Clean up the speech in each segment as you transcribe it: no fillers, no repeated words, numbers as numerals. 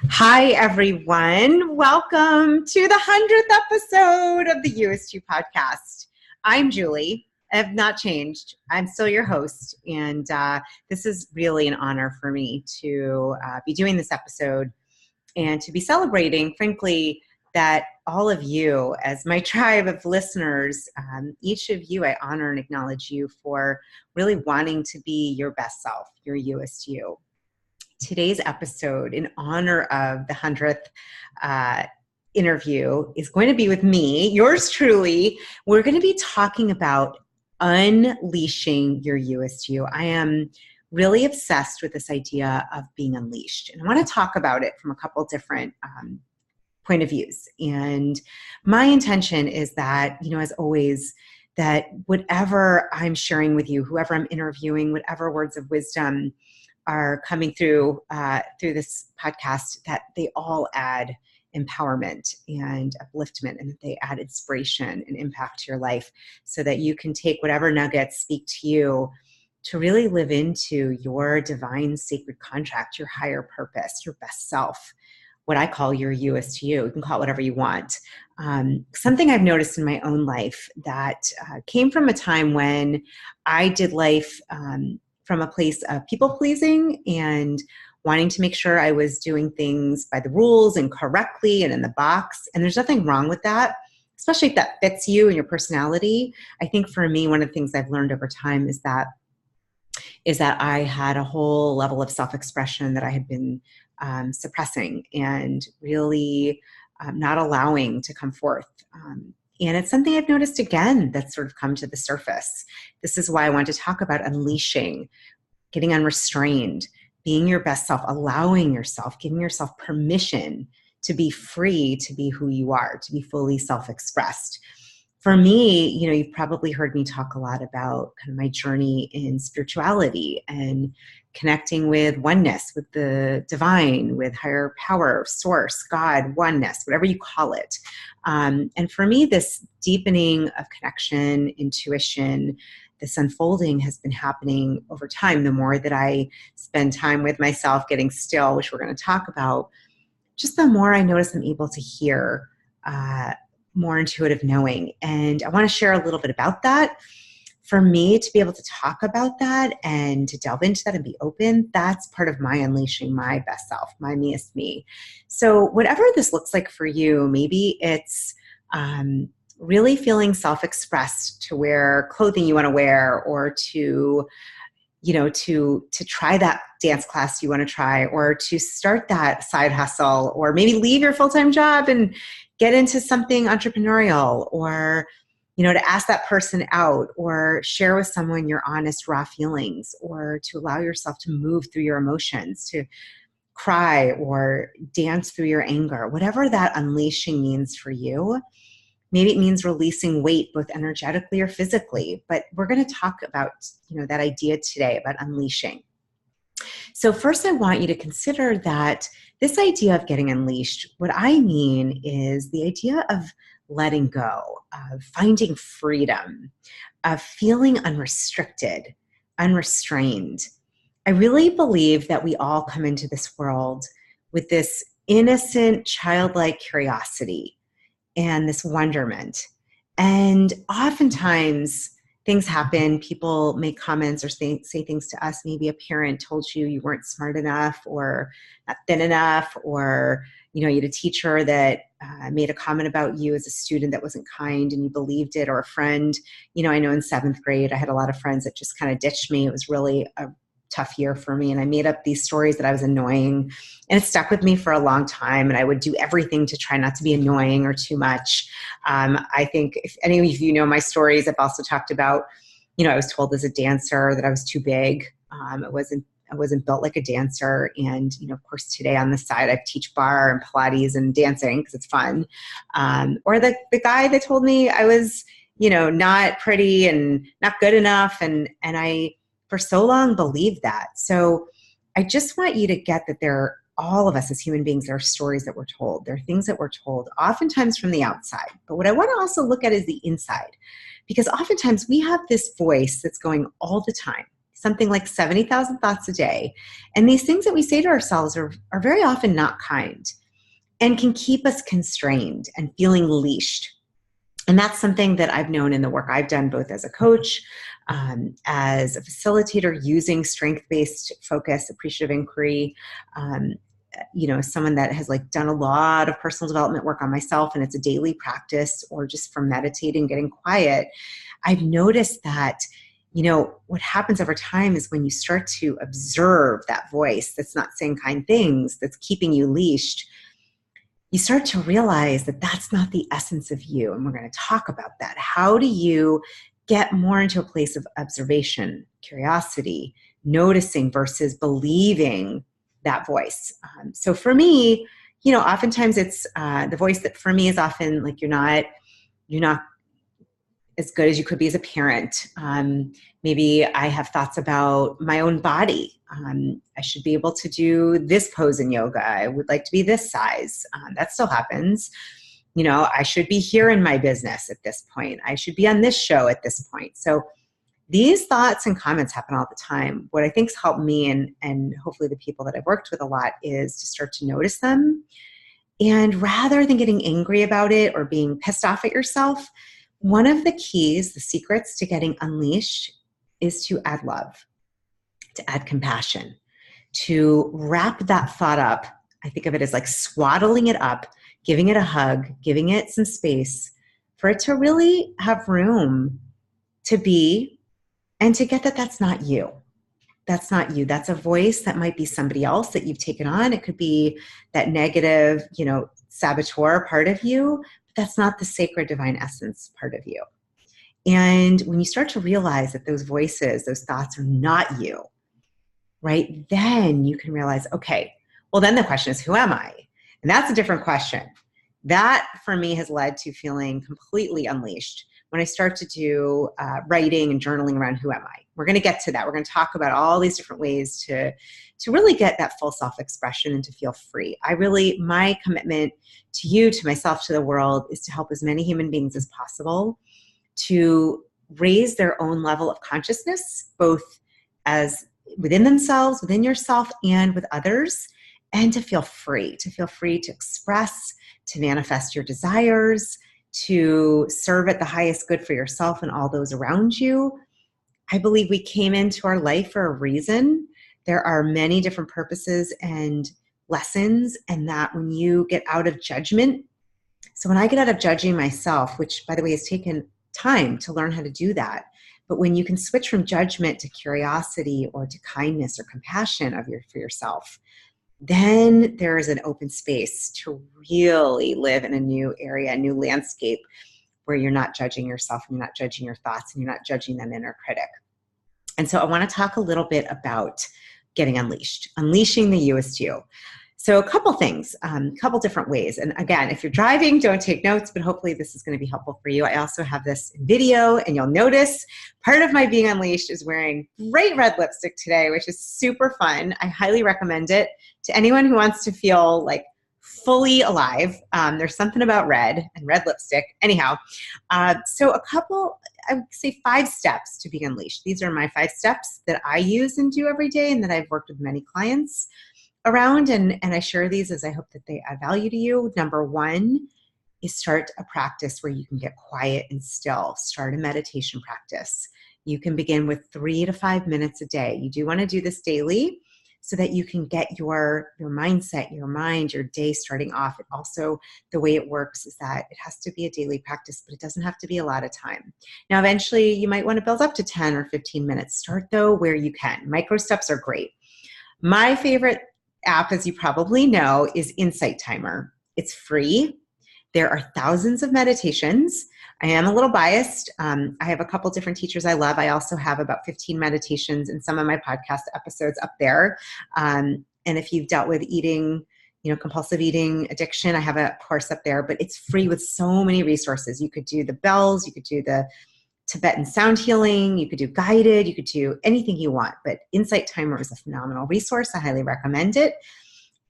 Hi, everyone. Welcome to the 100th episode of the You-est You podcast. I'm Julie. I have not changed. I'm still your host. And this is really an honor for me to be doing this episode and to be celebrating, frankly, that all of you, as my tribe of listeners, each of you, I honor and acknowledge you for really wanting to be your best self, your You-est You. Today's episode, in honor of the 100th interview, is going to be with me, yours truly. We're going to be talking about unleashing your You-est You. I am really obsessed with this idea of being unleashed. And I want to talk about it from a couple different point of views. And my intention is that, as always, that whatever I'm sharing with you, whoever I'm interviewing, whatever words of wisdom are coming through this podcast, that they all add empowerment and upliftment, and that they add inspiration and impact to your life, so that you can take whatever nuggets speak to you to really live into your divine sacred contract, your higher purpose, your best self, what I call your You-est You. You can call it whatever you want. Something I've noticed in my own life that came from a time when I did life from a place of people-pleasing and wanting to make sure I was doing things by the rules and correctly and in the box. And there's nothing wrong with that, especially if that fits you and your personality. I think for me, one of the things I've learned over time is that I had a whole level of self-expression that I had been suppressing and really not allowing to come forth. And it's something I've noticed again that's sort of come to the surface. This is why I want to talk about unleashing, getting unrestrained, being your best self, allowing yourself, giving yourself permission to be free, to be who you are, to be fully self-expressed. For me, you've probably heard me talk a lot about kind of my journey in spirituality and connecting with oneness, with the divine, with higher power, source, God, oneness, whatever you call it. And for me, this deepening of connection, intuition, this unfolding has been happening over time. The more that I spend time with myself, getting still, which we're going to talk about, just the more I notice I'm able to hear more intuitive knowing. And I want to share a little bit about that. For me to be able to talk about that and to delve into that and be open, that's part of my unleashing my best self, my me-est me. So whatever this looks like for you, maybe it's really feeling self-expressed to wear clothing you want to wear, or to try that dance class you want to try, or to start that side hustle, or maybe leave your full-time job and get into something entrepreneurial, or to ask that person out, or share with someone your honest, raw feelings, or to allow yourself to move through your emotions, to cry or dance through your anger, whatever that unleashing means for you. Maybe it means releasing weight, both energetically or physically, but we're going to talk about, that idea today about unleashing. So first, I want you to consider that this idea of getting unleashed, what I mean is the idea of letting go, of finding freedom, of feeling unrestricted, unrestrained. I really believe that we all come into this world with this innocent, childlike curiosity and this wonderment. And oftentimes things happen, people make comments or say things to us. Maybe a parent told you weren't smart enough or not thin enough, or you had a teacher that made a comment about you as a student that wasn't kind and you believed it, or a friend. I know in 7th grade, I had a lot of friends that just kind of ditched me. It was really a tough year for me, and I made up these stories that I was annoying, and it stuck with me for a long time, and I would do everything to try not to be annoying or too much. I think if any of you know my stories, I've also talked about, I was told as a dancer that I was too big. I wasn't built like a dancer. And, of course, today on the side, I teach bar and Pilates and dancing because it's fun. Or the guy that told me I was, not pretty and not good enough. And I, for so long, believed that. So I just want you to get that all of us as human beings, there are stories that we're told. There are things that we're told, oftentimes from the outside. But what I want to also look at is the inside. Because oftentimes we have this voice that's going all the time, something like 70,000 thoughts a day. And these things that we say to ourselves are very often not kind and can keep us constrained and feeling leashed. And that's something that I've known in the work I've done, both as a coach, as a facilitator, using strength-based focus, appreciative inquiry, someone that has like done a lot of personal development work on myself, and it's a daily practice, or just from meditating, getting quiet. I've noticed that, what happens over time is when you start to observe that voice that's not saying kind things, that's keeping you leashed, you start to realize that that's not the essence of you. And we're going to talk about that. How do you get more into a place of observation, curiosity, noticing versus believing that voice? So for me, oftentimes it's the voice that for me is often like, you're not as good as you could be as a parent. Maybe I have thoughts about my own body. I should be able to do this pose in yoga. I would like to be this size. That still happens. I should be here in my business at this point. I should be on this show at this point. So these thoughts and comments happen all the time. What I think's helped me and hopefully the people that I've worked with a lot is to start to notice them. And rather than getting angry about it or being pissed off at yourself, one of the keys, the secrets to getting unleashed is to add love, to add compassion, to wrap that thought up. I think of it as like swaddling it up, giving it a hug, giving it some space for it to really have room to be and to get that that's not you. That's not you. That's a voice that might be somebody else that you've taken on. It could be that negative, saboteur part of you, but that's not the sacred divine essence part of you. And when you start to realize that those voices, those thoughts are not you, right? Then you can realize, okay, well, then the question is, who am I? And that's a different question. That for me has led to feeling completely unleashed when I start to do writing and journaling around who am I. We're going to get to that. We're going to talk about all these different ways to really get that full self-expression and to feel free. My commitment to you, to myself, to the world is to help as many human beings as possible to raise their own level of consciousness, both as within themselves, within yourself, and with others, and to feel free to express, to manifest your desires, to serve at the highest good for yourself and all those around you. I believe we came into our life for a reason. There are many different purposes and lessons, and that when you get out of judgment, so when I get out of judging myself, which by the way has taken time to learn how to do that, but when you can switch from judgment to curiosity or to kindness or compassion for yourself, then there is an open space to really live in a new area, a new landscape where you're not judging yourself and you're not judging your thoughts and you're not judging that inner critic. And so I want to talk a little bit about getting unleashed, unleashing the You-est You. So a couple things, couple different ways. And again, if you're driving, don't take notes, but hopefully this is going to be helpful for you. I also have this in video, and you'll notice part of my being unleashed is wearing bright red lipstick today, which is super fun. I highly recommend it to anyone who wants to feel like fully alive. There's something about red and red lipstick. Anyhow, so I would say 5 steps to be unleashed. These are my 5 steps that I use and do every day and that I've worked with many clients around, and I share these as I hope that they add value to you. Number 1 is start a practice where you can get quiet and still. Start a meditation practice. You can begin with 3 to 5 minutes a day. You do want to do this daily so that you can get your mindset, your mind, your day starting off. Also, the way it works is that it has to be a daily practice, but it doesn't have to be a lot of time. Now, eventually, you might want to build up to 10 or 15 minutes. Start, though, where you can. Micro steps are great. My favorite app, as you probably know, is Insight Timer. It's free. There are thousands of meditations. I am a little biased. I have a couple different teachers I love. I also have about 15 meditations in some of my podcast episodes up there. And if you've dealt with eating, compulsive eating addiction, I have a course up there, but it's free with so many resources. You could do the bells, you could do the Tibetan sound healing, you could do guided, you could do anything you want, but Insight Timer is a phenomenal resource. I highly recommend it.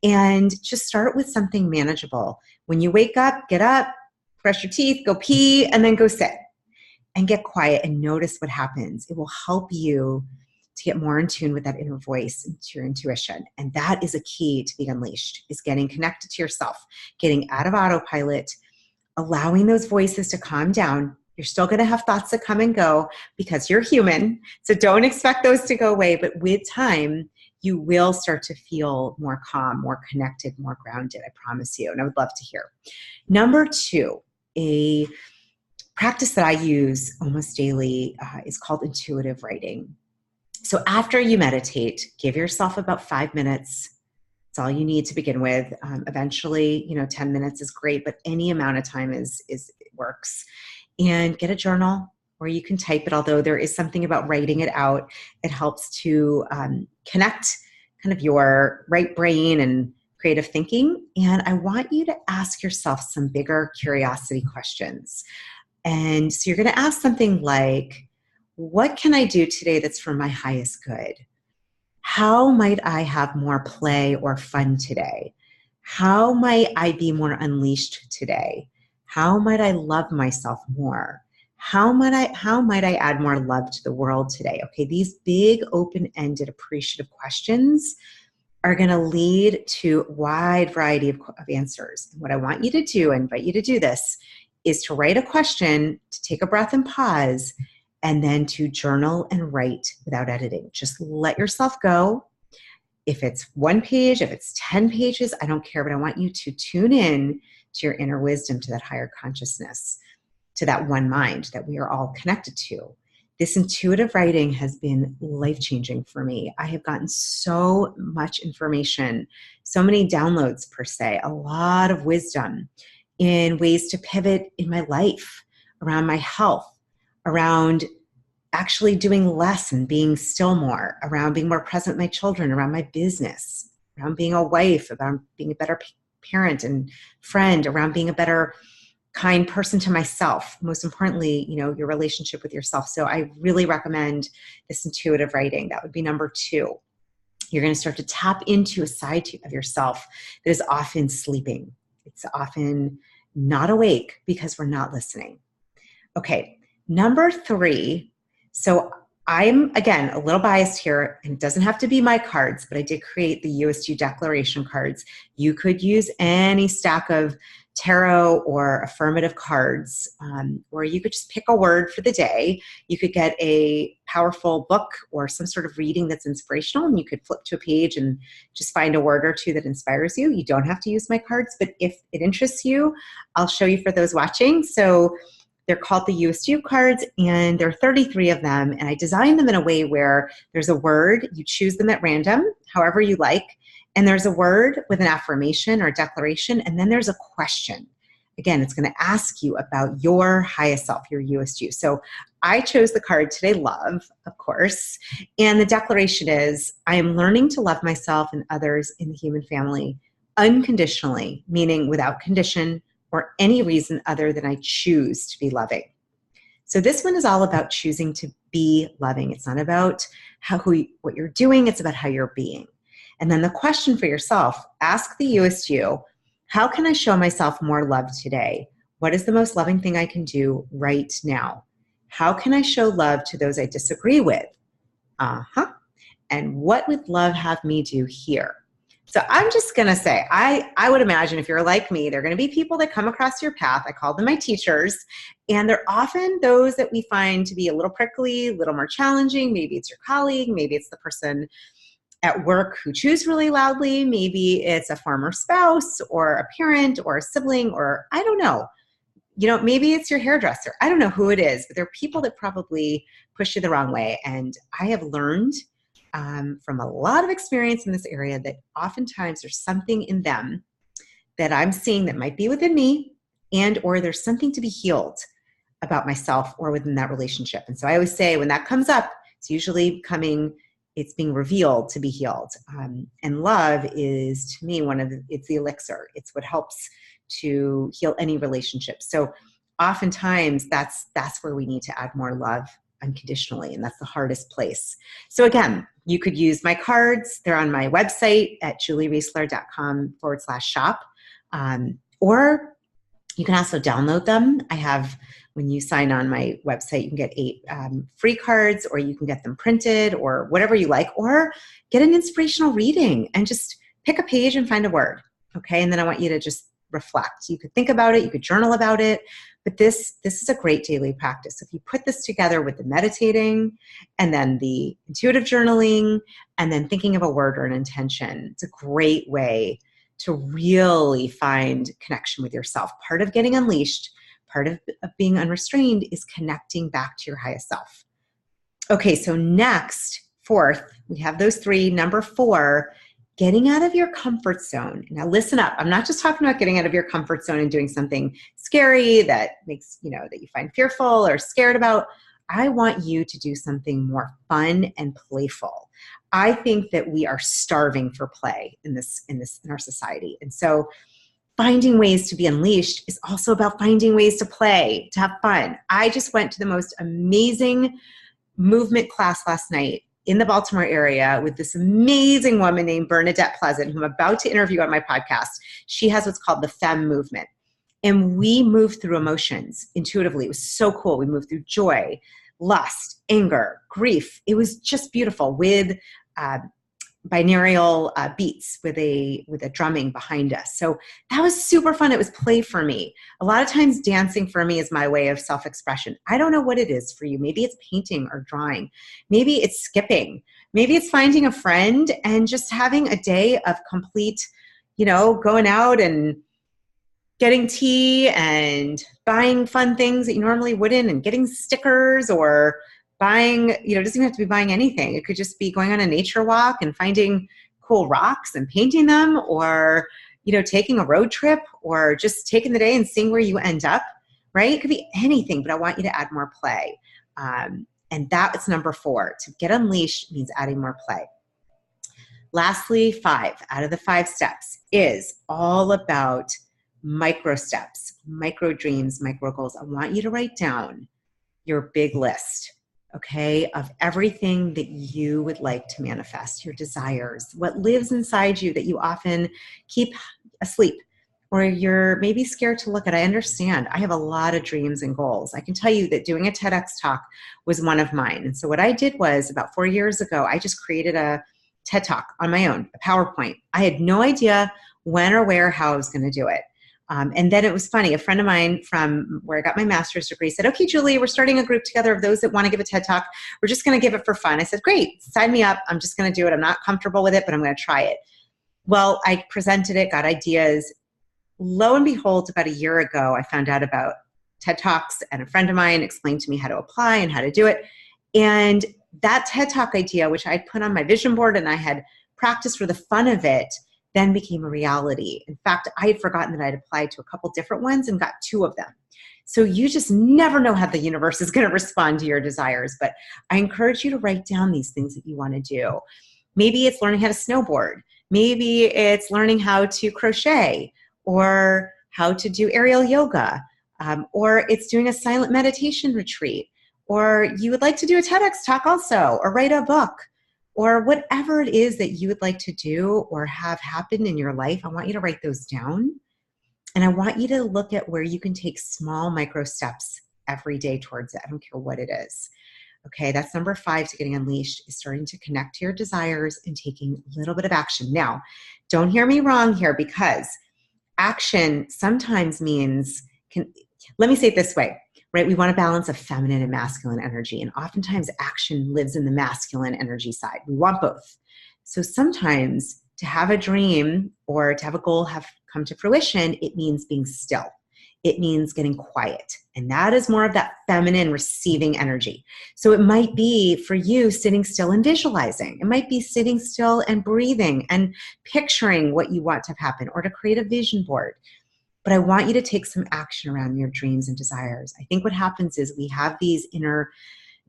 And just start with something manageable. When you wake up, get up, brush your teeth, go pee, and then go sit and get quiet and notice what happens. It will help you to get more in tune with that inner voice and to your intuition. And that is a key to being unleashed, is getting connected to yourself, getting out of autopilot, allowing those voices to calm down. You're still going to have thoughts that come and go because you're human. So don't expect those to go away. But with time, you will start to feel more calm, more connected, more grounded. I promise you. And I would love to hear. Number 2, a practice that I use almost daily is called intuitive writing. So after you meditate, give yourself about 5 minutes. It's all you need to begin with. Eventually, 10 minutes is great, but any amount of time works. And get a journal, or you can type it, although there is something about writing it out. It helps to connect kind of your right brain and creative thinking. And I want you to ask yourself some bigger curiosity questions. And so you're going to ask something like, what can I do today that's for my highest good? How might I have more play or fun today? How might I be more unleashed today? How might I love myself more? How might I add more love to the world today? Okay, these big, open-ended, appreciative questions are going to lead to a wide variety of answers. And what I want you to do, I invite you to do this, is to write a question, to take a breath and pause, and then to journal and write without editing. Just let yourself go. If it's 1 page, if it's 10 pages, I don't care, but I want you to tune in to your inner wisdom, to that higher consciousness, to that one mind that we are all connected to. This intuitive writing has been life-changing for me. I have gotten so much information, so many downloads per se, a lot of wisdom in ways to pivot in my life, around my health, around actually doing less and being still more, around being more present with my children, around my business, around being a wife, around being a better parent and friend, around being a better kind person to myself. Most importantly, your relationship with yourself. So I really recommend this intuitive writing. That would be number 2. You're going to start to tap into a side of yourself that is often sleeping. It's often not awake because we're not listening. Okay, number 3. So I'm, again, a little biased here, and it doesn't have to be my cards, but I did create the USG Declaration Cards. You could use any stack of tarot or affirmative cards, or you could just pick a word for the day. You could get a powerful book or some sort of reading that's inspirational, and you could flip to a page and just find a word or two that inspires you. You don't have to use my cards, but if it interests you, I'll show you for those watching. So they're called the USG cards, and there are 33 of them, and I designed them in a way where there's a word, you choose them at random, however you like, and there's a word with an affirmation or a declaration, and then there's a question. Again, it's going to ask you about your highest self, your USG. So I chose the card today, love, of course, and the declaration is, I am learning to love myself and others in the human family unconditionally, meaning without condition, or any reason other than I choose to be loving. So this one is all about choosing to be loving. It's not about what you're doing, it's about how you're being. And then the question for yourself, ask the You-est You, how can I show myself more love today? What is the most loving thing I can do right now? How can I show love to those I disagree with? And what would love have me do here? So I'm just going to say, I would imagine if you're like me, there are going to be people that come across your path. I call them my teachers. And they're often those that we find to be a little prickly, a little more challenging. Maybe it's your colleague. Maybe it's the person at work who chews really loudly. Maybe it's a former spouse or a parent or a sibling, or I don't know. Maybe it's your hairdresser. I don't know who it is, but there are people that probably push you the wrong way. And I have learned from a lot of experience in this area that oftentimes there's something in them that I'm seeing that might be within me, and or there's something to be healed about myself or within that relationship. And so I always say when that comes up, it's usually it's being revealed to be healed. And love is, to me, it's the elixir. It's what helps to heal any relationship. So oftentimes that's where we need to add more love unconditionally, and that's the hardest place. So again, you could use my cards. They're on my website at julieriesler.com/shop. Or You can also download them. I have, when you sign on my website, you can get 8 free cards, or you can get them printed, or whatever you like, or get an inspirational reading and just pick a page and find a word. Okay. And then I want you to just reflect. You could think about it. You could journal about it. But this is a great daily practice. If you put this together with the meditating and then the intuitive journaling and then thinking of a word or an intention, it's a great way to really find connection with yourself. Part of getting unleashed, part of being unrestrained is connecting back to your highest self. Okay, so next, fourth, we have those 3. Number 4, getting out of your comfort zone. Now listen up. I'm not just talking about getting out of your comfort zone and doing something scary that makes, that you find fearful or scared about. I want you to do something more fun and playful. I think that we are starving for play in our society. And so finding ways to be unleashed is also about finding ways to play, to have fun. I just went to the most amazing movement class last night in the Baltimore area with this amazing woman named Bernadette Pleasant, who I'm about to interview on my podcast. She has what's called the FEM movement. And we moved through emotions intuitively. It was so cool. We moved through joy, lust, anger, grief. It was just beautiful with binaural beats with a drumming behind us. So that was super fun. It was play for me. A lot of times dancing for me is my way of self-expression. I don't know what it is for you. Maybe it's painting or drawing. Maybe it's skipping. Maybe it's finding a friend and just having a day of complete, going out and getting tea and buying fun things that you normally wouldn't, and getting stickers, or buying, it doesn't even have to be buying anything. It could just be going on a nature walk and finding cool rocks and painting them, or, taking a road trip, or just taking the day and seeing where you end up, right? It could be anything, but I want you to add more play. And that's number 4. To get unleashed means adding more play. Lastly, 5 out of the 5 steps is all about micro steps, micro dreams, micro goals. I want you to write down your big list, okay, of everything that you would like to manifest, your desires, what lives inside you that you often keep asleep, or you're maybe scared to look at. I understand. I have a lot of dreams and goals. I can tell you that doing a TEDx talk was one of mine. And so what I did was, about 4 years ago, I just created a TED Talk on my own, a PowerPoint. I had no idea when or where, how I was going to do it. And then it was funny. A friend of mine from where I got my master's degree said, okay, Julie, we're starting a group together of those that want to give a TED Talk. We're just going to give it for fun. I said, great, sign me up. I'm just going to do it. I'm not comfortable with it, but I'm going to try it. Well, I presented it, got ideas. Lo and behold, about a year ago, I found out about TED Talks, and a friend of mine explained to me how to apply and how to do it. And that TED Talk idea, which I put on my vision board and I had practiced for the fun of it, then became a reality. In fact, I had forgotten that I'd applied to a couple different ones and got 2 of them. So you just never know how the universe is going to respond to your desires. But I encourage you to write down these things that you want to do. Maybe it's learning how to snowboard. Maybe it's learning how to crochet, or how to do aerial yoga, or it's doing a silent meditation retreat, or you would like to do a TEDx talk also, or write a book, or whatever it is that you would like to do or have happen in your life. I want you to write those down. And I want you to look at where you can take small micro steps every day towards it. I don't care what it is. Okay, that's number 5 to getting unleashed, is starting to connect to your desires and taking a little bit of action. Now, don't hear me wrong here, because action sometimes means, let me say it this way, right? We want a balance of feminine and masculine energy. And oftentimes action lives in the masculine energy side. We want both. So sometimes to have a dream or to have a goal have come to fruition, it means being still. It means getting quiet. And that is more of that feminine receiving energy. So it might be for you sitting still and visualizing. It might be sitting still and breathing and picturing what you want to happen, or to create a vision board. But I want you to take some action around your dreams and desires. I think what happens is we have these inner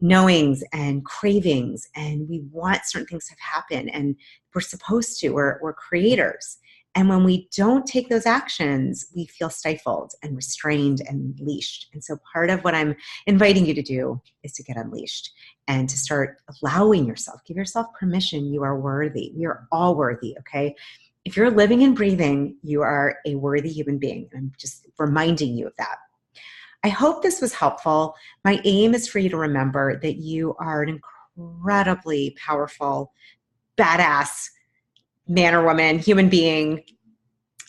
knowings and cravings, and we want certain things to happen, and we're supposed to, we're creators. And when we don't take those actions, we feel stifled and restrained and leashed. And so part of what I'm inviting you to do is to get unleashed and to start allowing yourself, give yourself permission. You are worthy. We are all worthy, okay? If you're living and breathing, you are a worthy human being. I'm just reminding you of that. I hope this was helpful. My aim is for you to remember that you are an incredibly powerful, badass man or woman, human being.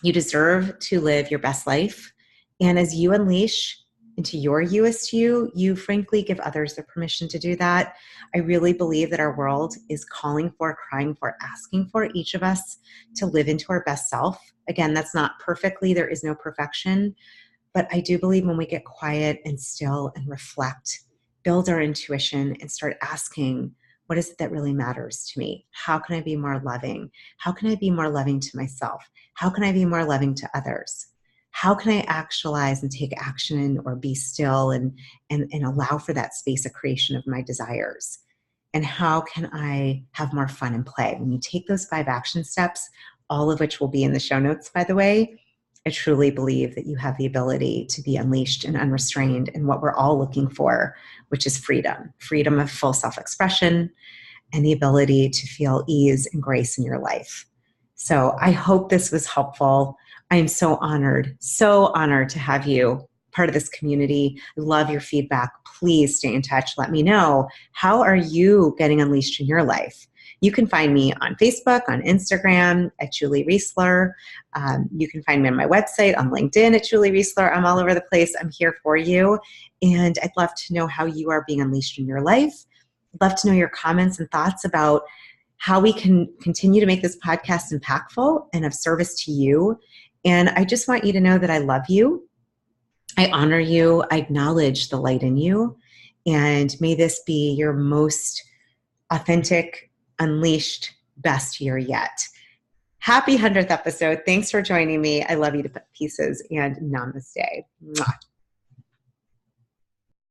You deserve to live your best life. And as you unleash into your You, you frankly give others the permission to do that. I really believe that our world is calling for, crying for, asking for each of us to live into our best self. Again, that's not perfectly, there is no perfection. But I do believe when we get quiet and still and reflect, build our intuition and start asking, what is it that really matters to me? How can I be more loving? How can I be more loving to myself? How can I be more loving to others? How can I actualize and take action or be still and allow for that space of creation of my desires? And how can I have more fun and play? When you take those 5 action steps, all of which will be in the show notes, by the way, I truly believe that you have the ability to be unleashed and unrestrained in what we're all looking for, which is freedom of full self-expression and the ability to feel ease and grace in your life. So I hope this was helpful. I am so honored to have you part of this community. I love your feedback. Please stay in touch. Let me know, how are you getting unleashed in your life? You can find me on Facebook, on Instagram at Julie Riesler. You can find me on my website, on LinkedIn at Julie Riesler. I'm all over the place. I'm here for you. And I'd love to know how you are being unleashed in your life. I'd love to know your comments and thoughts about how we can continue to make this podcast impactful and of service to you. And I just want you to know that I love you. I honor you. I acknowledge the light in you. And may this be your most authentic, unleashed, best year yet. Happy 100th episode. Thanks for joining me. I love you to pieces, and namaste. Mwah.